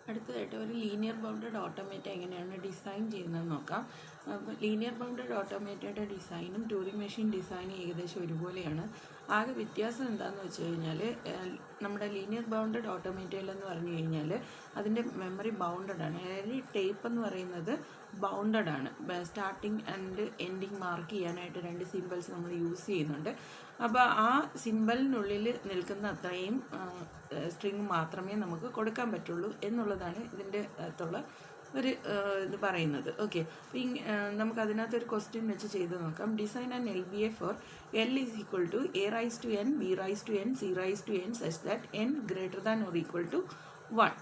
അടുത്തതായിട്ട് ഒരു linear bounded ഓട്ടോമേറ്റ എങ്ങനെയാണ് ഡിസൈൻ ചെയ്യുന്നത് നോക്കാം. അപ്പോൾ ലീനിയർ ബൗണ്ടഡ് ഓട്ടോമേറ്റയുടെ ഡിസൈനും ട്യൂറിംഗ് മെഷീൻ ഡിസൈനും ഏകദേശം ഒരുപോലെയാണ്. ആകെ വ്യത്യാസം എന്താണെന്ന് വെച്ച് കഴിഞ്ഞാൽ നമ്മുടെ ലീനിയർ ബൗണ്ടഡ് ഓട്ടോമേറ്റയിലെന്ന് പറഞ്ഞു കഴിഞ്ഞാൽ അതിൻ്റെ മെമ്മറി ബൗണ്ടഡ് ആണ്. അതായത് ടേപ്പ് എന്ന് പറയുന്നത് ബൗണ്ടഡ് ആണ്. സ്റ്റാർട്ടിങ് ആൻഡ് എൻഡിങ് മാർക്ക് ചെയ്യാനായിട്ട് രണ്ട് സിമ്പിൾസ് നമ്മൾ യൂസ് ചെയ്യുന്നുണ്ട്. അപ്പോൾ ആ സിമ്പിളിനുള്ളിൽ നിൽക്കുന്ന അത്രയും സ്ട്രിങ് മാത്രമേ നമുക്ക് കൊടുക്കാൻ പറ്റുള്ളൂ എന്നുള്ളതാണ് ഇതിൻ്റെ അകത്തുള്ള ഒരു ഇത് പറയുന്നത്. ഓക്കെ, അപ്പോൾ നമുക്ക് അതിനകത്തൊരു ക്വസ്റ്റ്യൻ വെച്ച് ചെയ്ത് നോക്കാം. Design and LBA for L is equal to A⁻n B⁻n C⁻n such that n greater than or equal to 1.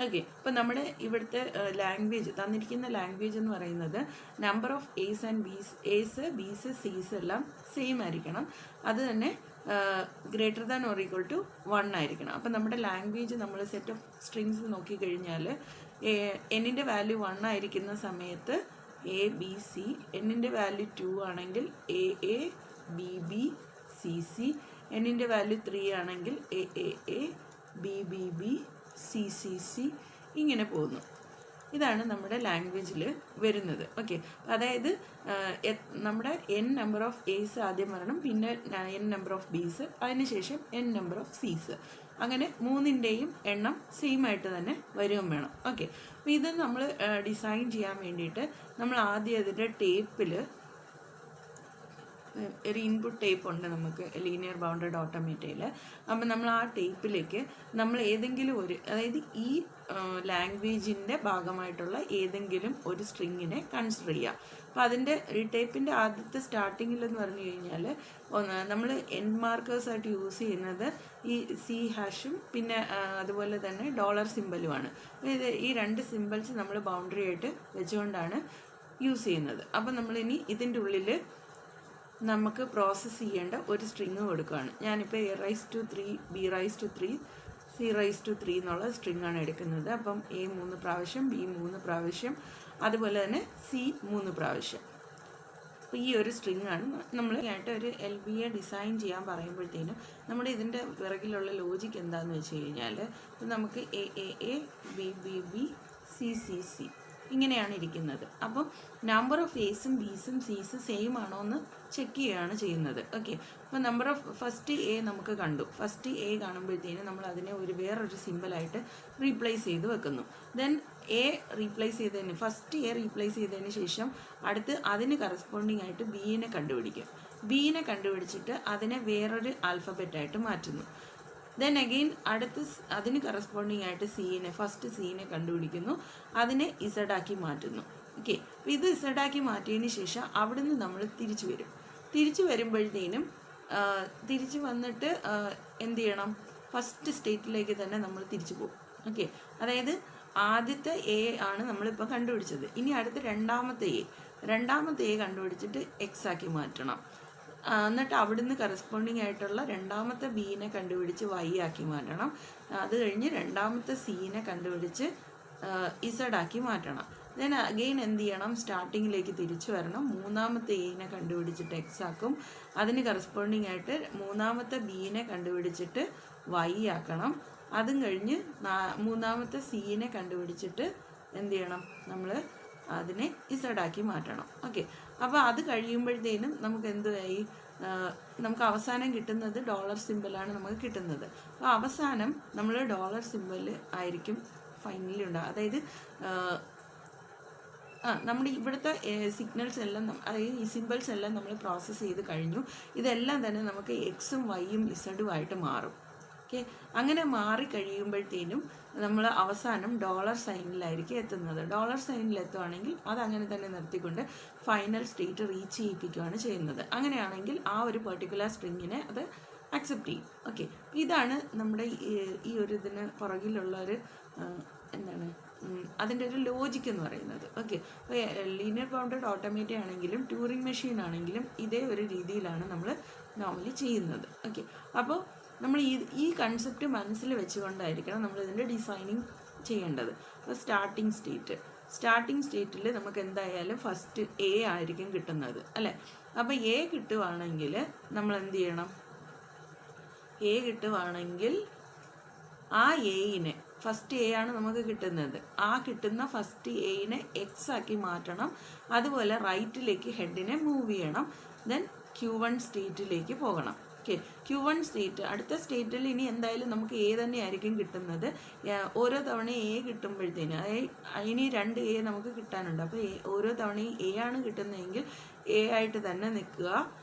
Okay, ഇപ്പോൾ നമ്മുടെ ഇവിടുത്തെ ലാംഗ്വേജ് തന്നിരിക്കുന്ന ലാംഗ്വേജ് എന്ന് പറയുന്നത് number of a's and b's c's എല്ലാം സെയിം ആയിരിക്കണം. അത് തന്നെ greater than or equal to 1 ആയിരിക്കണം. അപ്പം നമ്മുടെ ലാംഗ്വേജ് നമ്മൾ സെറ്റ് ഓഫ് സ്ട്രിങ്സ് നോക്കിക്കഴിഞ്ഞാൽ എന്നിൻ്റെ വാല്യൂ 1 ആയിരിക്കുന്ന സമയത്ത് ABC, എന്നിൻ്റെ വാല്യൂ 2 ആണെങ്കിൽ AA, BB, CC, എന്നിൻ്റെ വാല്യൂ 3 ആണെങ്കിൽ AAA, BBB, CCC ഇങ്ങനെ പോകുന്നു. ഇതാണ് നമ്മുടെ ലാംഗ്വേജിൽ വരുന്നത്. ഓക്കെ, അതായത് നമ്മുടെ n നമ്പർ ഓഫ് എസ് ആദ്യം വരണം, പിന്നെ n നമ്പർ ഓഫ് ബീസ്, അതിനുശേഷം n നമ്പർ ഓഫ് സീസ്, അങ്ങനെ മൂന്നിൻ്റെയും എണ്ണം സെയിം ആയിട്ട് തന്നെ വരികയും വേണം. ഓക്കെ, അപ്പോൾ ഇത് നമ്മൾ ഡിസൈൻ ചെയ്യാൻ വേണ്ടിയിട്ട് നമ്മൾ ആദ്യം അതിൻ്റെ ടേപ്പിൽ ഒരു ഇൻപുട്ട് ടേപ്പ് ഉണ്ട് നമുക്ക് ലീനിയർ ബൗണ്ടഡ് ഓട്ടോമേറ്റയിൽ. അപ്പം നമ്മൾ ആ ടേപ്പിലേക്ക് നമ്മൾ ഏതെങ്കിലും ഒരു, അതായത് ഈ ലാംഗ്വേജിൻ്റെ ഭാഗമായിട്ടുള്ള ഏതെങ്കിലും ഒരു സ്ട്രിങ്ങിനെ കൺസിഡർ ചെയ്യുക. അപ്പോൾ അതിൻ്റെ ഈ ടേപ്പിൻ്റെ ആദ്യത്തെ സ്റ്റാർട്ടിങ്ങിലെന്ന് പറഞ്ഞു കഴിഞ്ഞാൽ നമ്മൾ എൻഡ് മാർക്കേഴ്സായിട്ട് യൂസ് ചെയ്യുന്നത് ഈ C#ഉം പിന്നെ അതുപോലെ തന്നെ ഡോളർ സിമ്പലുമാണ്. ഈ രണ്ട് സിമ്പിൾസ് നമ്മൾ ബൗണ്ടറി ആയിട്ട് വെച്ചുകൊണ്ടാണ് യൂസ് ചെയ്യുന്നത്. അപ്പം നമ്മളിനി ഇതിൻ്റെ ഉള്ളിൽ നമുക്ക് പ്രോസസ്സ് ചെയ്യേണ്ട ഒരു സ്ട്രിങ് കൊടുക്കുകയാണ്. ഞാനിപ്പോൾ A⁻3 B⁻3 C⁻3 എന്നുള്ള സ്ട്രിങ്ങാണ് എടുക്കുന്നത്. അപ്പം A 3 പ്രാവശ്യം, B 3 പ്രാവശ്യം, അതുപോലെ തന്നെ C 3 പ്രാവശ്യം. അപ്പോൾ ഈ ഒരു സ്ട്രിങ്ങാണ് നമ്മൾ ആയിട്ട് ഒരു LBA ഡിസൈൻ ചെയ്യാൻ പറയുമ്പോഴത്തേനും നമ്മുടെ ഇതിൻ്റെ പിറകിലുള്ള ലോജിക്ക് എന്താണെന്ന് വെച്ച് കഴിഞ്ഞാൽ നമുക്ക് AAA, BBB, CCC ഇങ്ങനെയാണ് ഇരിക്കുന്നത്. അപ്പം നമ്പർ ഓഫ് എസും ബീസും സീസും സെയിം ആണോ എന്ന് ചെക്ക് ചെയ്യുകയാണ് ചെയ്യുന്നത്. ഓക്കെ, അപ്പോൾ നമ്പർ ഓഫ് ഫസ്റ്റ് എ നമുക്ക് കണ്ടു. ഫസ്റ്റ് എ കാണുമ്പോഴത്തേനും നമ്മൾ അതിനെ വേറൊരു സിമ്പിളായിട്ട് റീപ്ലേസ് ചെയ്ത് വെക്കുന്നു. ദെൻ എ റീപ്ലേസ് ചെയ്തതിന് ഫസ്റ്റ് എ റീപ്ലേസ് ചെയ്തതിന് ശേഷം അടുത്ത് അതിന് കറസ്പോണ്ടിങ് ആയിട്ട് ബീനെ കണ്ടുപിടിക്കും. ബീനെ കണ്ടുപിടിച്ചിട്ട് അതിനെ വേറൊരു ആൽഫബറ്റായിട്ട് മാറ്റുന്നു. ദെൻ അഗെയിൻ അടുത്ത് അതിന് കറസ്പോണ്ടിങ് ആയിട്ട് ഫസ്റ്റ് സീനെ കണ്ടുപിടിക്കുന്നു, അതിനെ ഇസഡാക്കി മാറ്റുന്നു. ഓക്കെ, അപ്പോൾ ഇത് ഇസഡാക്കി മാറ്റിയതിന് ശേഷം അവിടുന്ന് നമ്മൾ തിരിച്ചു വരും. തിരിച്ചു വരുമ്പോഴത്തേനും തിരിച്ചു വന്നിട്ട് എന്ത് ചെയ്യണം, ഫസ്റ്റ് സ്റ്റേറ്റിലേക്ക് തന്നെ നമ്മൾ തിരിച്ചു പോകും. ഓക്കെ, അതായത് ആദ്യത്തെ എ ആണ് നമ്മളിപ്പോൾ കണ്ടുപിടിച്ചത്. ഇനി അടുത്ത രണ്ടാമത്തെ എ കണ്ടുപിടിച്ചിട്ട് എക്സ് ആക്കി മാറ്റണം. എന്നിട്ട് അവിടുന്ന് കറസ്പോണ്ടിങ് ആയിട്ടുള്ള രണ്ടാമത്തെ ബീനെ കണ്ടുപിടിച്ച് വൈ ആക്കി മാറ്റണം. അത് കഴിഞ്ഞ് രണ്ടാമത്തെ സീനെ കണ്ടുപിടിച്ച് ഇസഡാക്കി മാറ്റണം. ദെൻ അഗെയിൻ എന്ത് ചെയ്യണം, സ്റ്റാർട്ടിങ്ങിലേക്ക് തിരിച്ചു വരണം. മൂന്നാമത്തെ എനെ കണ്ടുപിടിച്ചിട്ട് എക്സ് ആക്കും. അതിന് കറസ്പോണ്ടിങ് ആയിട്ട് മൂന്നാമത്തെ ബീനെ കണ്ടുപിടിച്ചിട്ട് വൈ ആക്കണം. അതും കഴിഞ്ഞ് മൂന്നാമത്തെ സീനെ കണ്ടുപിടിച്ചിട്ട് എന്ത് ചെയ്യണം, നമ്മൾ അതിനെ ഇസഡാക്കി മാറ്റണം. ഓക്കെ, അപ്പോൾ അത് കഴിയുമ്പോഴത്തേനും നമുക്ക് എന്തായി, നമുക്ക് അവസാനം കിട്ടുന്നത് ഡോളർ സിമ്പിളാണ് നമുക്ക് കിട്ടുന്നത്. അപ്പോൾ അവസാനം നമ്മൾ ഡോളർ സിമ്പിൾ ആയിരിക്കും ഫൈനലി ഉണ്ടാകുക. അതായത് നമ്മുടെ ഇവിടുത്തെ സിഗ്നൽസ് എല്ലാം, അതായത് ഈ സിമ്പിൾസ് എല്ലാം നമ്മൾ പ്രോസസ്സ് ചെയ്ത് കഴിഞ്ഞു. ഇതെല്ലാം തന്നെ നമുക്ക് എക്സും വൈയും ഇസഡും ആയിട്ട് മാറും. ഓക്കെ, അങ്ങനെ മാറിക്കഴിയുമ്പോഴത്തേനും നമ്മൾ അവസാനം ഡോളർ സൈനിലായിരിക്കും എത്തുന്നത്. ഡോളർ സൈനിൽ എത്തുകയാണെങ്കിൽ അതങ്ങനെ തന്നെ നിർത്തിക്കൊണ്ട് ഫൈനൽ സ്റ്റേറ്റ് റീച്ച് ചെയ്യിപ്പിക്കുകയാണ് ചെയ്യുന്നത്. അങ്ങനെയാണെങ്കിൽ ആ ഒരു പെർട്ടിക്കുലർ സ്ട്രിങ്ങിനെ അത് അക്സെപ്റ്റ് ചെയ്യും. ഓക്കെ, ഇതാണ് നമ്മുടെ ഈ ഒരു ഇതിന് പുറകിലുള്ള ഒരു എന്താണ് അതിൻ്റെ ഒരു ലോജിക്ക് എന്ന് പറയുന്നത്. ഓക്കെ, അപ്പോൾ ലീനിയർ ബൗണ്ടഡ് ഓട്ടോമേറ്റ ആണെങ്കിലും ട്യൂറിംഗ് മെഷീൻ ആണെങ്കിലും ഇതേ ഒരു രീതിയിലാണ് നമ്മൾ നോർമലി ചെയ്യുന്നത്. ഓക്കെ, അപ്പോൾ നമ്മൾ ഈ കൺസെപ്റ്റ് മനസ്സിൽ വെച്ചുകൊണ്ടായിരിക്കണം നമ്മൾ ഇതിൻ്റെ ഡിസൈനിങ് ചെയ്യേണ്ടത്. അപ്പോൾ സ്റ്റാർട്ടിംഗ് സ്റ്റേറ്റിൽ നമുക്ക് എന്തായാലും ഫസ്റ്റ് എ ആയിരിക്കും കിട്ടുന്നത് അല്ലേ. അപ്പോൾ എ കിട്ടുവാണെങ്കിൽ നമ്മൾ എന്ത് ചെയ്യണം, എ കിട്ടുവാണെങ്കിൽ ആ എയിനെ ഫസ്റ്റ് എ ആണ് നമുക്ക് കിട്ടുന്നത്. ആ കിട്ടുന്ന ഫസ്റ്റ് എയിനെ എക്സ് ആക്കി മാറ്റണം. അതുപോലെ റൈറ്റിലേക്ക് ഹെഡിനെ മൂവ് ചെയ്യണം. ദെൻ Q1 സ്റ്റേറ്റിലേക്ക് പോകണം. ഓക്കെ, Q1 സ്റ്റേറ്റ്, അടുത്ത സ്റ്റേറ്റിൽ ഇനി എന്തായാലും നമുക്ക് എ തന്നെയായിരിക്കും കിട്ടുന്നത്. ഓരോ തവണ എ കിട്ടുമ്പോഴത്തേന് ഇനി 2 എ നമുക്ക് കിട്ടാനുണ്ട്. അപ്പോൾ ഓരോ തവണയും എ ആണ് കിട്ടുന്നതെങ്കിൽ എ ആയിട്ട് തന്നെ നിൽക്കുക,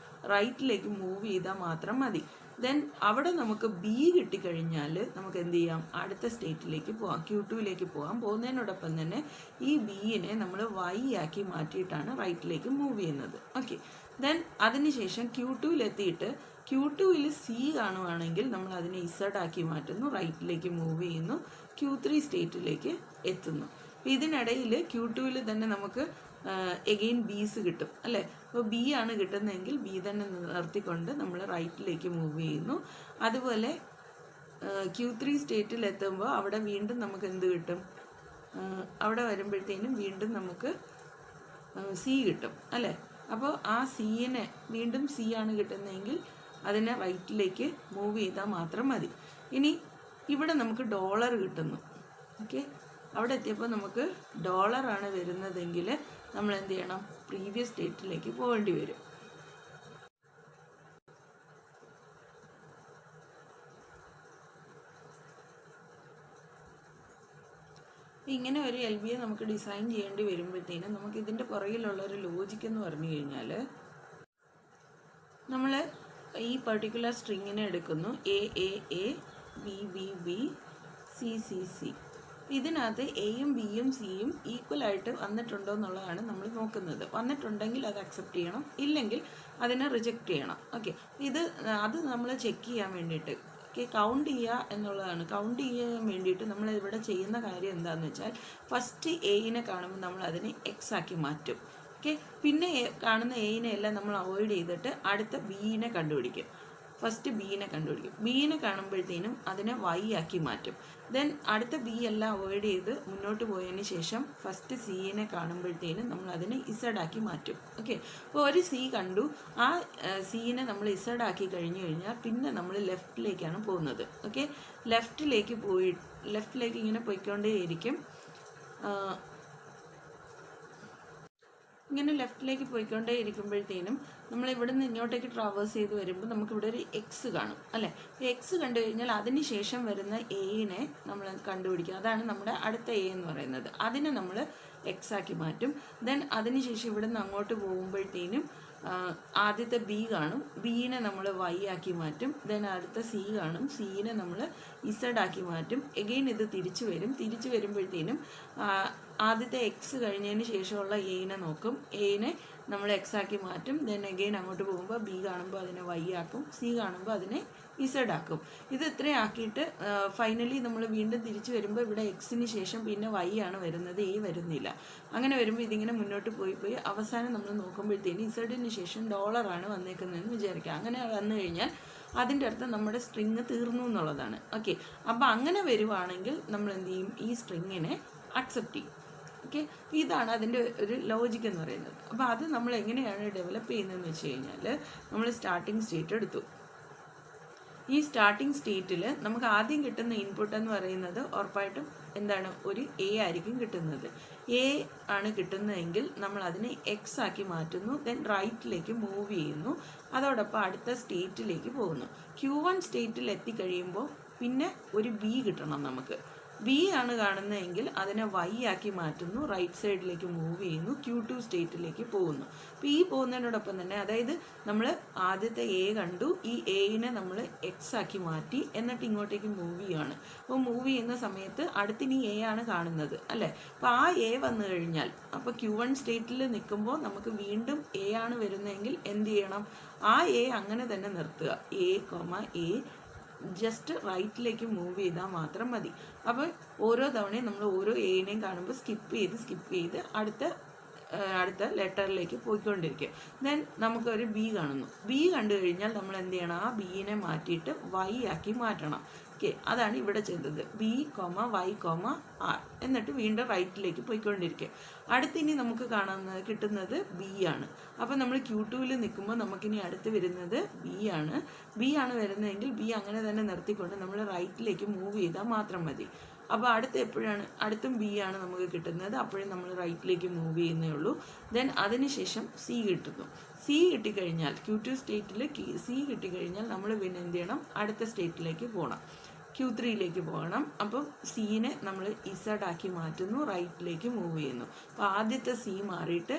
റൈറ്റിലേക്ക് മൂവ് ചെയ്താൽ മാത്രം മതി. ദെൻ അവിടെ നമുക്ക് ബി കിട്ടിക്കഴിഞ്ഞാൽ നമുക്ക് എന്ത് ചെയ്യാം, അടുത്ത സ്റ്റേറ്റിലേക്ക് പോകാം, Q2ലേക്ക് പോകാം. പോകുന്നതിനോടൊപ്പം തന്നെ ഈ ബിയിനെ നമ്മൾ വൈ ആക്കി മാറ്റിയിട്ടാണ് റൈറ്റിലേക്ക് മൂവ് ചെയ്യുന്നത്. ഓക്കെ, ദെൻ അതിനുശേഷം Q2-ലെത്തിയിട്ട് Q2-ൽ സി കാണുവാണെങ്കിൽ നമ്മൾ അതിനെ ഇസഡ് ആക്കി മാറ്റുന്നു, റൈറ്റിലേക്ക് മൂവ് ചെയ്യുന്നു, Q3 സ്റ്റേറ്റിലേക്ക് എത്തുന്നു. ഇതിനിടയിൽ Q2-ൽ തന്നെ നമുക്ക് എഗെയിൻ ബീസ് കിട്ടും അല്ലേ. അപ്പോൾ ബി ആണ് കിട്ടുന്നതെങ്കിൽ ബി തന്നെ നിർത്തിക്കൊണ്ട് നമ്മൾ റൈറ്റിലേക്ക് മൂവ് ചെയ്യുന്നു. അതുപോലെ Q3 സ്റ്റേറ്റിൽ എത്തുമ്പോൾ അവിടെ വീണ്ടും നമുക്ക് എന്ത് കിട്ടും, അവിടെ വരുമ്പോഴത്തേനും വീണ്ടും നമുക്ക് സി കിട്ടും അല്ലേ. അപ്പോൾ ആ സീനെ വീണ്ടും സി ആണ് കിട്ടുന്നതെങ്കിൽ അതിനെ റൈറ്റിലേക്ക് മൂവ് ചെയ്താൽ മാത്രം മതി. ഇനി ഇവിടെ നമുക്ക് ഡോളർ കിട്ടുന്നു. ഓക്കെ, അവിടെ എത്തിയപ്പോൾ നമുക്ക് ഡോളറാണ് വരുന്നതെങ്കിൽ നമ്മൾ എന്ത് ചെയ്യണം, പ്രീവിയസ് സ്റ്റേറ്റിലേക്ക് പോകേണ്ടി വരും. ഇങ്ങനെ ഒരു LBA നമുക്ക് ഡിസൈൻ ചെയ്യേണ്ടി വരുമ്പോഴത്തേനും നമുക്ക് ഇതിൻ്റെ പുറകിലുള്ള ഒരു ലോജിക്ക് എന്ന് പറഞ്ഞു കഴിഞ്ഞാൽ, നമ്മൾ ഈ പെർട്ടിക്കുലർ സ്ട്രിങ്ങിനെ എടുക്കുന്നു, A A A, B B B, C C C. ഇതിനകത്ത് എയും ബിയും സിയും ഈക്വലായിട്ട് വന്നിട്ടുണ്ടോ എന്നുള്ളതാണ് നമ്മൾ നോക്കുന്നത്. വന്നിട്ടുണ്ടെങ്കിൽ അത് അക്സെപ്റ്റ് ചെയ്യണം, ഇല്ലെങ്കിൽ അതിനെ റിജക്റ്റ് ചെയ്യണം. ഓക്കെ, അത് നമ്മൾ ചെക്ക് ചെയ്യാൻ വേണ്ടിയിട്ട് കൗണ്ട് ചെയ്യുക എന്നുള്ളതാണ്. കൗണ്ട് ചെയ്യാൻ വേണ്ടിയിട്ട് നമ്മൾ ഇവിടെ ചെയ്യുന്ന കാര്യം എന്താണെന്ന് വെച്ചാൽ, ഫസ്റ്റ് എയിനെ കാണുമ്പോൾ നമ്മൾ അതിനെ എക്സ് ആക്കി മാറ്റും. ഓക്കെ, പിന്നെ കാണുന്ന എയിനെ എല്ലാം നമ്മൾ അവോയ്ഡ് ചെയ്തിട്ട് അടുത്ത ബീനെ കണ്ടുപിടിക്കും. ഫസ്റ്റ് ബീനെ കണ്ടുപിടിക്കും. ബീനെ കാണുമ്പോഴത്തേനും അതിനെ വൈ ആക്കി മാറ്റും. ദെൻ അടുത്ത ബി എല്ലാം അവോയ്ഡ് ചെയ്ത് മുന്നോട്ട് പോയതിന് ശേഷം ഫസ്റ്റ് സീനെ കാണുമ്പോഴത്തേനും നമ്മൾ അതിനെ ഇസഡ് ആക്കി മാറ്റും. ഓക്കെ, അപ്പോൾ ഒരു സി കണ്ടു, ആ സീനെ നമ്മൾ ഇസഡ് ആക്കി കഴിഞ്ഞു കഴിഞ്ഞാൽ പിന്നെ നമ്മൾ ലെഫ്റ്റിലേക്കാണ് പോകുന്നത്. ഓക്കെ, ലെഫ്റ്റിലേക്ക് ഇങ്ങനെ പോയിക്കൊണ്ടേയിരിക്കും. ഇങ്ങനെ ലെഫ്റ്റിലേക്ക് പോയിക്കൊണ്ടേ ഇരിക്കുമ്പോഴത്തേനും നമ്മൾ ഇവിടെ നിന്ന് ഇങ്ങോട്ടേക്ക് ട്രാവേഴ്സ് ചെയ്ത് വരുമ്പോൾ നമുക്കിവിടെ ഒരു എക്സ് കാണും അല്ലേ. എക്സ് കണ്ടു കഴിഞ്ഞാൽ അതിന് ശേഷം വരുന്ന എയിനെ നമ്മൾ കണ്ടുപിടിക്കും. അതാണ് നമ്മുടെ അടുത്ത എ എന്ന് പറയുന്നത്. അതിനെ നമ്മൾ എക്സ് ആക്കി മാറ്റും. ദെൻ അതിനുശേഷം ഇവിടെ നിന്ന് അങ്ങോട്ട് പോകുമ്പോഴത്തേനും ആദ്യത്തെ ബി കാണും, ബീനെ നമ്മൾ വൈ ആക്കി മാറ്റും. ദെൻ അടുത്ത സി കാണും, സീനെ നമ്മൾ ഇസഡ് ആക്കി മാറ്റും. എഗെയിൻ ഇത് തിരിച്ചു വരും. തിരിച്ചു വരുമ്പോഴത്തേനും ആദ്യത്തെ എക്സ് കഴിഞ്ഞതിന് ശേഷമുള്ള എയിനെ നോക്കും, എയിനെ നമ്മൾ എക്സ് ആക്കി മാറ്റും. ദെൻ എഗെയിൻ അങ്ങോട്ട് പോകുമ്പോൾ ബി കാണുമ്പോൾ അതിനെ വൈ ആക്കും, സി കാണുമ്പോൾ അതിനെ ഇസഡ് ആക്കും. ഇത് ഇത്രയും ആക്കിയിട്ട് ഫൈനലി നമ്മൾ വീണ്ടും തിരിച്ചു വരുമ്പോൾ ഇവിടെ എക്സിന് ശേഷം പിന്നെ വൈ ആണ് വരുന്നത്, എ വരുന്നില്ല. അങ്ങനെ വരുമ്പോൾ ഇതിങ്ങനെ മുന്നോട്ട് പോയി അവസാനം നമ്മൾ നോക്കുമ്പോഴത്തേന് ഇസഡിന് ശേഷം ഡോളറാണ് വന്നേക്കുന്നതെന്ന് വിചാരിക്കുക. അങ്ങനെ വന്നു കഴിഞ്ഞാൽ അതിൻ്റെ അർത്ഥം നമ്മുടെ സ്ട്രിങ് തീർന്നു എന്നുള്ളതാണ്. ഓക്കെ, അപ്പോൾ അങ്ങനെ വരുവാണെങ്കിൽ നമ്മൾ എന്ത് ചെയ്യും, ഈ സ്ട്രിങ്ങിനെ അക്സെപ്റ്റ് ചെയ്യും. ഓക്കെ, ഇതാണ് അതിൻ്റെ ഒരു ലോജിക്ക് എന്ന് പറയുന്നത്. അപ്പോൾ അത് നമ്മൾ എങ്ങനെയാണ് ഡെവലപ്പ് ചെയ്യുന്നതെന്ന് വെച്ച് കഴിഞ്ഞാൽ, നമ്മൾ സ്റ്റാർട്ടിങ് സ്റ്റേറ്റ് എടുത്തു. ഈ സ്റ്റാർട്ടിങ് സ്റ്റേറ്റിൽ നമുക്ക് ആദ്യം കിട്ടുന്ന ഇൻപുട്ട് എന്ന് പറയുന്നത് ഉറപ്പായിട്ടും എന്താണ്, ഒരു എ ആയിരിക്കും കിട്ടുന്നത്. എ ആണ് കിട്ടുന്നതെങ്കിൽ നമ്മൾ അതിനെ എക്സ് ആക്കി മാറ്റുന്നു. ദെൻ റൈറ്റിലേക്ക് മൂവ് ചെയ്യുന്നു. അതോടൊപ്പം അടുത്ത സ്റ്റേറ്റിലേക്ക് പോകുന്നു. Q1 സ്റ്റേറ്റിൽ എത്തിക്കഴിയുമ്പോൾ പിന്നെ ഒരു ബി കിട്ടണം നമുക്ക്. ബി ആണ് കാണുന്നതെങ്കിൽ അതിനെ വൈ ആക്കി മാറ്റുന്നു, റൈറ്റ് സൈഡിലേക്ക് മൂവ് ചെയ്യുന്നു, Q2 സ്റ്റേറ്റിലേക്ക് പോകുന്നു. അപ്പോൾ ഈ പോകുന്നതിനോടൊപ്പം തന്നെ, അതായത് നമ്മൾ ആദ്യത്തെ എ കണ്ടു, ഈ എയിനെ നമ്മൾ എക്സ് ആക്കി മാറ്റി, എന്നിട്ട് ഇങ്ങോട്ടേക്ക് മൂവ് ചെയ്യുകയാണ്. അപ്പോൾ മൂവ് ചെയ്യുന്ന സമയത്ത് അടുത്തിനി എ ആണ് കാണുന്നത് അല്ലേ. അപ്പോൾ ആ എ വന്നു കഴിഞ്ഞാൽ, അപ്പോൾ Q1 സ്റ്റേറ്റിൽ നിൽക്കുമ്പോൾ നമുക്ക് വീണ്ടും എ ആണ് വരുന്നതെങ്കിൽ എന്ത് ചെയ്യണം, ആ എ അങ്ങനെ തന്നെ നിർത്തുക. എ ജസ്റ്റ് റൈറ്റിലേക്ക് മൂവ് ചെയ്താൽ മാത്രം മതി. അപ്പോൾ ഓരോ തവണയും നമ്മൾ ഓരോ എയിനെയും കാണുമ്പോൾ സ്കിപ്പ് ചെയ്ത് അടുത്ത ലെറ്ററിലേക്ക് പോയിക്കൊണ്ടിരിക്കും. ദെൻ നമുക്കൊരു ബി കാണുന്നു. ബി കണ്ടു കഴിഞ്ഞാൽ നമ്മൾ എന്ത് ചെയ്യണം, ആ ബീനെ മാറ്റിയിട്ട് വൈ ആക്കി മാറ്റണം. ഓക്കെ, അതാണ് ഇവിടെ ചെയ്തത്. ബി വൈ ആർ, എന്നിട്ട് വീണ്ടും റൈറ്റിലേക്ക് പോയിക്കൊണ്ടിരിക്കും. അടുത്തിനി നമുക്ക് കിട്ടുന്നത് ബി ആണ്. അപ്പോൾ നമ്മൾ Q2-ൽ നിൽക്കുമ്പോൾ നമുക്കിനി അടുത്ത് വരുന്നത് ബി ആണ് വരുന്നതെങ്കിൽ ബി അങ്ങനെ തന്നെ നിർത്തിക്കൊണ്ട് നമ്മൾ റൈറ്റിലേക്ക് മൂവ് ചെയ്താൽ മാത്രം മതി. അപ്പോൾ അടുത്ത് എപ്പോഴാണ് അടുത്തും ബി ആണ് നമുക്ക് കിട്ടുന്നത്, അപ്പോഴും നമ്മൾ റൈറ്റിലേക്ക് മൂവ് ചെയ്യുന്നേ ഉള്ളൂ. ദെൻ അതിനുശേഷം സി കിട്ടുന്നു. സി കിട്ടിക്കഴിഞ്ഞാൽ Q2 സ്റ്റേറ്റിൽ സി കിട്ടിക്കഴിഞ്ഞാൽ നമ്മൾ പിന്നെ എന്ത് ചെയ്യണം, അടുത്ത സ്റ്റേറ്റിലേക്ക് പോകണം, Q3യിലേക്ക് പോകണം. അപ്പം സീനെ നമ്മൾ ഇസഡ് ആക്കി മാറ്റുന്നു, റൈറ്റിലേക്ക് മൂവ് ചെയ്യുന്നു. അപ്പോൾ ആദ്യത്തെ സി മാറിയിട്ട്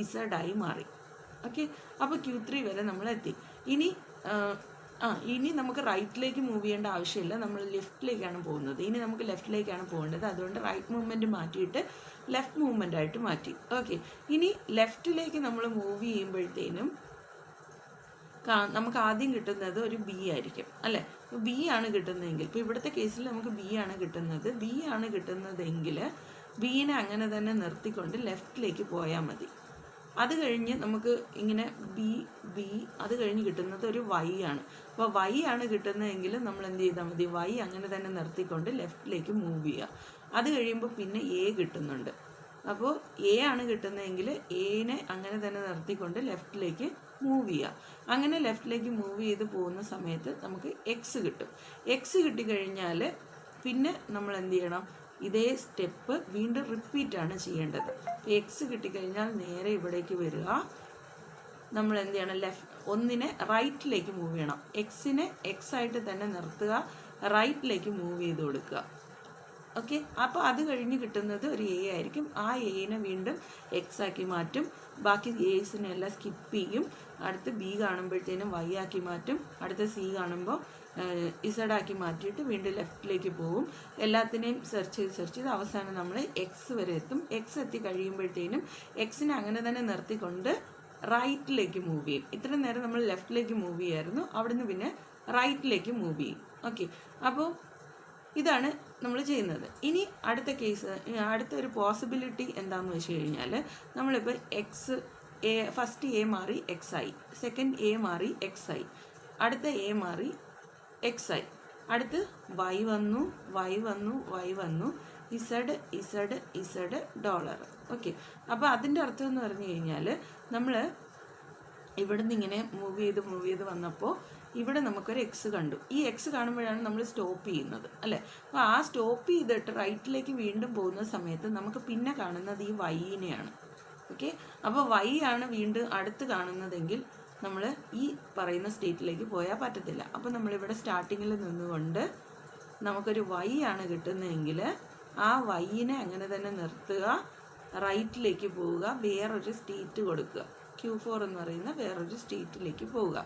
ഇസഡായി മാറി. ഓക്കെ, അപ്പോൾ Q3 വരെ നമ്മൾ എത്തി. ഇനി നമുക്ക് റൈറ്റിലേക്ക് മൂവ് ചെയ്യേണ്ട ആവശ്യമില്ല, നമ്മൾ ലെഫ്റ്റിലേക്കാണ് പോകുന്നത്. ഇനി നമുക്ക് ലെഫ്റ്റിലേക്കാണ് പോകേണ്ടത്. അതുകൊണ്ട് റൈറ്റ് മൂവ്മെൻറ്റ് മാറ്റിയിട്ട് ലെഫ്റ്റ് മൂവ്മെൻ്റ് ആയിട്ട് മാറ്റി. ഓക്കെ, ഇനി ലെഫ്റ്റിലേക്ക് നമ്മൾ മൂവ് ചെയ്യുമ്പോഴത്തേനും നമുക്ക് ആദ്യം കിട്ടുന്നത് ഒരു ബി ആയിരിക്കും അല്ലേ. ബി ആണ് കിട്ടുന്നതെങ്കിൽ, ഇപ്പോൾ ഇവിടുത്തെ കേസിൽ നമുക്ക് ബി ആണ് കിട്ടുന്നതെങ്കിൽ ബീനെ അങ്ങനെ തന്നെ നിർത്തിക്കൊണ്ട് ലെഫ്റ്റിലേക്ക് പോയാൽ മതി. അത് കഴിഞ്ഞ് നമുക്ക് ഇങ്ങനെ ബി അത് കഴിഞ്ഞ് കിട്ടുന്നത് ഒരു വൈ ആണ്. അപ്പോൾ വൈ ആണ് കിട്ടുന്നതെങ്കിൽ നമ്മൾ എന്ത് ചെയ്താൽ മതി, വൈ അങ്ങനെ തന്നെ നിർത്തിക്കൊണ്ട് ലെഫ്റ്റിലേക്ക് മൂവ് ചെയ്യുക. അത് കഴിയുമ്പോൾ പിന്നെ എ കിട്ടുന്നുണ്ട്. അപ്പോൾ എ ആണ് കിട്ടുന്നതെങ്കിൽ എനെ അങ്ങനെ തന്നെ നിർത്തിക്കൊണ്ട് ലെഫ്റ്റിലേക്ക് മൂവ് ചെയ്യുക. അങ്ങനെ ലെഫ്റ്റിലേക്ക് മൂവ് ചെയ്ത് പോകുന്ന സമയത്ത് നമുക്ക് എക്സ് കിട്ടും. എക്സ് കിട്ടിക്കഴിഞ്ഞാൽ പിന്നെ നമ്മൾ എന്ത് ചെയ്യണം, ഇതേ സ്റ്റെപ്പ് വീണ്ടും റിപ്പീറ്റാണ് ചെയ്യേണ്ടത്. എക്സ് കിട്ടിക്കഴിഞ്ഞാൽ നേരെ ഇവിടേക്ക് വരിക, നമ്മൾ എന്ത് ചെയ്യണം, ഒന്നിനെ റൈറ്റിലേക്ക് മൂവ് ചെയ്യണം. എക്സിനെ എക്സ് ആയിട്ട് തന്നെ നിർത്തുക, റൈറ്റിലേക്ക് മൂവ് ചെയ്ത് കൊടുക്കുക. ഓക്കെ, അപ്പോൾ അത് കഴിഞ്ഞ് കിട്ടുന്നത് ഒരു എ ആയിരിക്കും. ആ എനെ വീണ്ടും എക്സ് ആക്കി മാറ്റും, ബാക്കി എസിനെല്ലാം സ്കിപ്പ് ചെയ്യും. അടുത്ത് ബി കാണുമ്പോഴത്തേനും വൈ ആക്കി മാറ്റും, അടുത്ത സി കാണുമ്പോൾ ഇസഡ് ആക്കി മാറ്റിയിട്ട് വീണ്ടും ലെഫ്റ്റിലേക്ക് പോകും. എല്ലാത്തിനെയും സെർച്ച് ചെയ്ത് അവസാനം നമ്മൾ എക്സ് വരെ എത്തും. എക്സ് എത്തി കഴിയുമ്പോഴത്തേനും എക്സിനെ അങ്ങനെ തന്നെ നിർത്തിക്കൊണ്ട് റൈറ്റിലേക്ക് മൂവ് ചെയ്യും. ഇത്രയും നേരം നമ്മൾ ലെഫ്റ്റിലേക്ക് മൂവ് ചെയ്യായിരുന്നു, അവിടുന്ന് പിന്നെ റൈറ്റിലേക്ക് മൂവ് ചെയ്യും. ഓക്കെ, അപ്പോൾ ഇതാണ് നമ്മൾ ചെയ്യുന്നത്. ഇനി അടുത്ത കേസ്, അടുത്തൊരു പോസിബിലിറ്റി എന്താണെന്ന് വെച്ച് കഴിഞ്ഞാൽ, നമ്മളിപ്പോൾ ഫസ്റ്റ് എ മാറി എക്സ് ആയി, സെക്കൻഡ് എ മാറി എക്സ് ആയി, അടുത്ത എ മാറി എക്സ് ആയി, അടുത്ത് വൈ വന്നു, ഇസഡ് ഡോളർ. ഓക്കെ, അപ്പോൾ അതിൻ്റെ അർത്ഥം എന്ന് പറഞ്ഞു കഴിഞ്ഞാൽ നമ്മൾ ഇവിടുന്ന് ഇങ്ങനെ മൂവ് ചെയ്ത് വന്നപ്പോൾ ഇവിടെ നമുക്കൊരു എക്സ് കണ്ടു. ഈ എക്സ് കാണുമ്പോഴാണ് നമ്മൾ സ്റ്റോപ്പ് ചെയ്യുന്നത് അല്ലേ. അപ്പോൾ ആ സ്റ്റോപ്പ് ചെയ്തിട്ട് റൈറ്റിലേക്ക് വീണ്ടും പോകുന്ന സമയത്ത് നമുക്ക് പിന്നെ കാണുന്നത് ഈ വൈനെയാണ്. ഓക്കെ, അപ്പോൾ വൈ ആണ് വീണ്ടും അടുത്ത് കാണുന്നതെങ്കിൽ നമ്മൾ ഈ പറയുന്ന സ്റ്റേറ്റിലേക്ക് പോയാൽ പറ്റത്തില്ല. അപ്പോൾ നമ്മളിവിടെ സ്റ്റാർട്ടിങ്ങിൽ നിന്നുകൊണ്ട് നമുക്കൊരു വൈ ആണ് കിട്ടുന്നതെങ്കിൽ ആ വൈനെ അങ്ങനെ തന്നെ നിർത്തുക, റൈറ്റിലേക്ക് പോവുക, വേറൊരു സ്റ്റേറ്റ് കൊടുക്കുക, Q4 എന്ന് പറയുന്ന വേറൊരു സ്റ്റേറ്റിലേക്ക് പോവുക.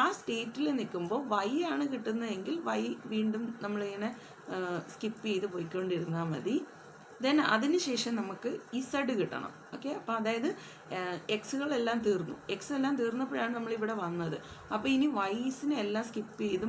ആ സ്റ്റേറ്റിൽ നിൽക്കുമ്പോൾ വൈ ആണ് കിട്ടുന്നതെങ്കിൽ വൈ വീണ്ടും നമ്മളിങ്ങനെ സ്കിപ്പ് ചെയ്ത് പോയിക്കൊണ്ടിരുന്നാൽ മതി. ദെൻ അതിനുശേഷം നമുക്ക് ഇസഡ് കിട്ടണം. ഓക്കെ, അപ്പോൾ അതായത് എക്സുകളെല്ലാം തീർന്നു, എക്സ് എല്ലാം തീർന്നപ്പോഴാണ് നമ്മളിവിടെ വന്നത്. അപ്പോൾ ഇനി വൈസിനെ എല്ലാം സ്കിപ്പ് ചെയ്ത്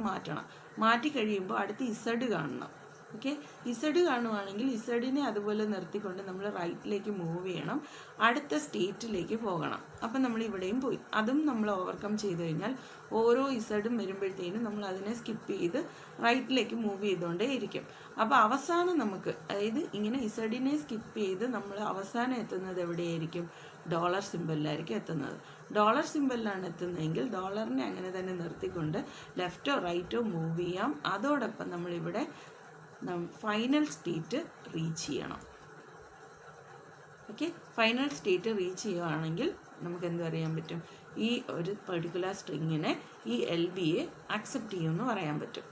മാറ്റി കഴിയുമ്പോൾ അടുത്ത് ഇസഡ് കാണണം. ഓക്കെ, ഇസഡ് കാണുവാണെങ്കിൽ ഇസഡിനെ അതുപോലെ നിർത്തിക്കൊണ്ട് നമ്മൾ റൈറ്റിലേക്ക് മൂവ് ചെയ്യണം, അടുത്ത സ്റ്റേറ്റിലേക്ക് പോകണം. അപ്പം നമ്മൾ ഇവിടെയും പോയി, അതും നമ്മൾ ഓവർകം ചെയ്ത് കഴിഞ്ഞാൽ ഓരോ ഇസഡും വരുമ്പോഴത്തേനും നമ്മൾ അതിനെ സ്കിപ്പ് ചെയ്ത് റൈറ്റിലേക്ക് മൂവ് ചെയ്തുകൊണ്ടേ ഇരിക്കും. അപ്പോൾ അവസാനം നമുക്ക്, അതായത് ഇങ്ങനെ ഇസഡിനെ സ്കിപ്പ് ചെയ്ത് നമ്മൾ അവസാനം എത്തുന്നത് എവിടെയായിരിക്കും, ഡോളർ സിമ്പലിലായിരിക്കും എത്തുന്നത്. ഡോളർ സിമ്പലിലാണ് എത്തുന്നതെങ്കിൽ ഡോളറിനെ അങ്ങനെ തന്നെ നിർത്തിക്കൊണ്ട് ലെഫ്റ്റോ റൈറ്റോ മൂവ് ചെയ്യാം. അതോടൊപ്പം നമ്മളിവിടെ ഫൈനൽ സ്റ്റേറ്റ് റീച്ച് ചെയ്യണം. ഓക്കെ, ഫൈനൽ സ്റ്റേറ്റ് റീച്ച് ചെയ്യുകയാണെങ്കിൽ നമുക്ക് എന്ത് പറയാൻ പറ്റും, ഈ ഒരു പെർട്ടിക്കുലർ സ്ട്രിങ്ങിനെ ഈ LBയെ അക്സെപ്റ്റ് ചെയ്യുമെന്ന് പറയാൻ പറ്റും.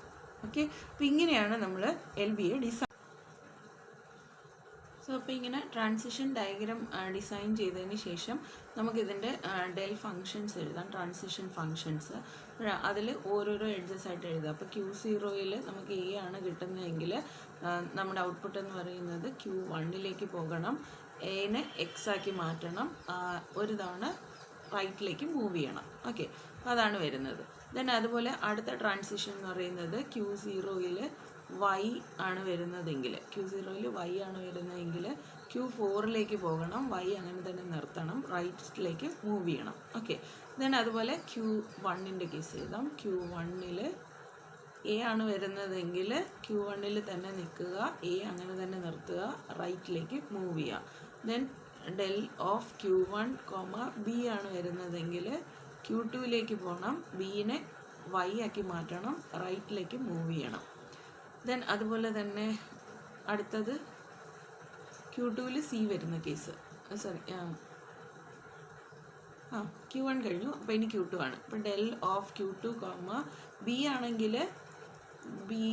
ഓക്കെ, അപ്പോൾ ഇങ്ങനെയാണ് നമ്മൾ LBയെ ഡിസൈൻ. സോ അപ്പോൾ ഇങ്ങനെ ട്രാൻസിഷൻ ഡയഗ്രാം ഡിസൈൻ ചെയ്തതിന് ശേഷം നമുക്കിതിൻ്റെ ഡെൽ ഫങ്ഷൻസ് എഴുതാം, ട്രാൻസിഷൻ ഫങ്ഷൻസ്. അതിൽ ഓരോരോ എഡ്ജസ് ആയിട്ട് എഴുതാം. അപ്പോൾ Q0യിൽ നമുക്ക് A ആണ് കിട്ടുന്നതെങ്കിൽ നമ്മുടെ ഔട്ട്പുട്ട് എന്ന് പറയുന്നത് Q1ലേക്ക് പോകണം, എനെ എക്സ് ആക്കി മാറ്റണം, ഒരു തവണ റൈറ്റിലേക്ക് മൂവ് ചെയ്യണം. ഓക്കെ, അതാണ് വരുന്നത്. ദെൻ അതുപോലെ അടുത്ത ട്രാൻസിഷൻ എന്ന് പറയുന്നത് Q0യിൽ വൈ ആണ് വരുന്നതെങ്കിൽ Q4ലേക്ക് പോകണം, വൈ അങ്ങനെ തന്നെ നിർത്തണം, റൈറ്റിലേക്ക് മൂവ് ചെയ്യണം. ഓക്കെ, ദെൻ അതുപോലെ Q1ൻ്റെ കേസ് എഴുതാം. Q1ൽ എ ആണ് വരുന്നതെങ്കിൽ Q1ൽ തന്നെ നിൽക്കുക, എ അങ്ങനെ തന്നെ നിർത്തുക, റൈറ്റിലേക്ക് മൂവ് ചെയ്യുക. ദെൻ ഡെൽ ഓഫ് Q1, ബി ആണ് വരുന്നതെങ്കിൽ Q2ലേക്ക് പോകണം, ബീനെ വൈ ആക്കി മാറ്റണം, റൈറ്റിലേക്ക് മൂവ് ചെയ്യണം. ദെൻ അതുപോലെ തന്നെ അടുത്തത് Q2 സി വരുന്ന കേസ്, സോറി Q1 കഴിഞ്ഞു. അപ്പോൾ ഇനി Q2 ആണ്. അപ്പോൾ del of Q2 comma B ആണെങ്കിൽ ബി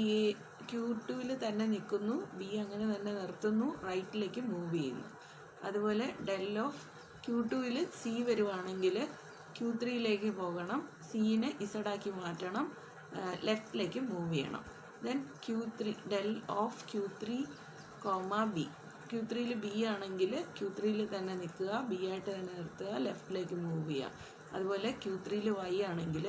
Q2 തന്നെ നിൽക്കുന്നു, ബി അങ്ങനെ തന്നെ നിർത്തുന്നു, റൈറ്റിലേക്ക് മൂവ് ചെയ്യുന്നു. അതുപോലെ ഡെൽ ഓഫ് Q2 സി വരുവാണെങ്കിൽ Q3 പോകണം, സീനെ ഇസഡാക്കി മാറ്റണം, ലെഫ്റ്റിലേക്ക് മൂവ് ചെയ്യണം. Then Q3 del of Q3 comma B, Q3 B ആണെങ്കിൽ Q3 തന്നെ നിൽക്കുക, ബി ആയിട്ട് തന്നെ നിർത്തുക, ലെഫ്റ്റിലേക്ക് മൂവ് ചെയ്യുക. അതുപോലെ Q3 വൈ ആണെങ്കിൽ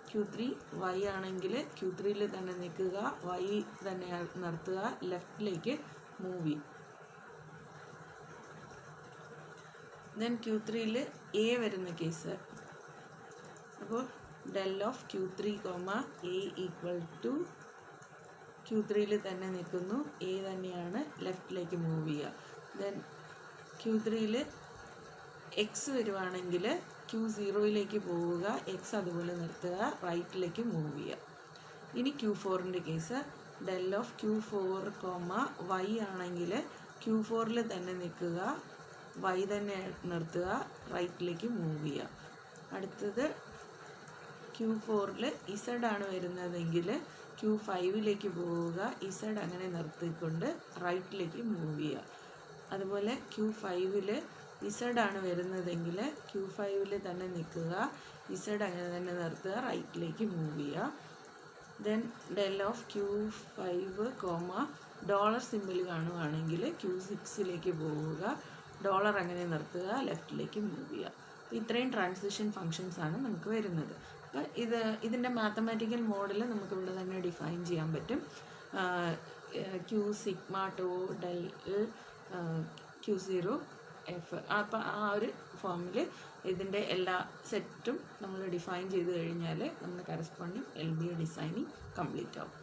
Q3 വൈ ആണെങ്കിൽ Q3 തന്നെ നിൽക്കുക, വൈ തന്നെ നിർത്തുക, ലെഫ്റ്റിലേക്ക് മൂവ് ചെയ്യും. ദെൻ Q3 എ വരുന്ന കേസ്, അപ്പോൾ del of Q3 comma a equal to Q3 തന്നെ നിൽക്കുന്നു, എ തന്നെയാണ്, ലെഫ്റ്റിലേക്ക് മൂവ് ചെയ്യുക. ദെൻ Q3 എക്സ് വരുവാണെങ്കിൽ Q0 പോവുക, എക്സ് അതുപോലെ നിർത്തുക, റൈറ്റിലേക്ക് മൂവ് ചെയ്യുക. ഇനി Q4 case, del of Q4 comma y ആണെങ്കിൽ Q4 തന്നെ നിൽക്കുക, വൈ തന്നെ നിർത്തുക, റൈറ്റിലേക്ക് മൂവ് ചെയ്യുക. അടുത്തത് Q4 ഇസഡ് ആണ് വരുന്നതെങ്കിൽ Q5 പോവുക, ഇസഡ് അങ്ങനെ നിർത്തിക്കൊണ്ട് റൈറ്റിലേക്ക് മൂവ് ചെയ്യുക. അതുപോലെ Q5 ഇസഡ് ആണ് വരുന്നതെങ്കിൽ Q5 തന്നെ നിൽക്കുക, ഇസഡ് അങ്ങനെ തന്നെ നിർത്തുക, റൈറ്റിലേക്ക് മൂവ് ചെയ്യുക. ദെൻ ഡെൽ of Q5 comma dollar symbol കാണുവാണെങ്കിൽ Q6 പോവുക, ഡോളർ അങ്ങനെ നിർത്തുക, ലെഫ്റ്റിലേക്ക് മൂവ് ചെയ്യുക. ഇത്രയും ട്രാൻസിഷൻ ഫങ്ഷൻസ് ആണ് നമുക്ക് വരുന്നത്. അപ്പോൾ ഇതിൻ്റെ മാത്തമാറ്റിക്കൽ മോഡൽ നമുക്കിവിടെ തന്നെ ഡിഫൈൻ ചെയ്യാൻ പറ്റും. Q sigma to del Q0 F, അപ്പോൾ ആ ഒരു ഫോമിൽ ഇതിൻ്റെ എല്ലാ സെറ്റും നമ്മൾ ഡിഫൈൻ ചെയ്ത് കഴിഞ്ഞാൽ നമ്മുടെ കറസ്പോണ്ടിങ് LBA ഡിസൈനിങ് കംപ്ലീറ്റ് ആവും.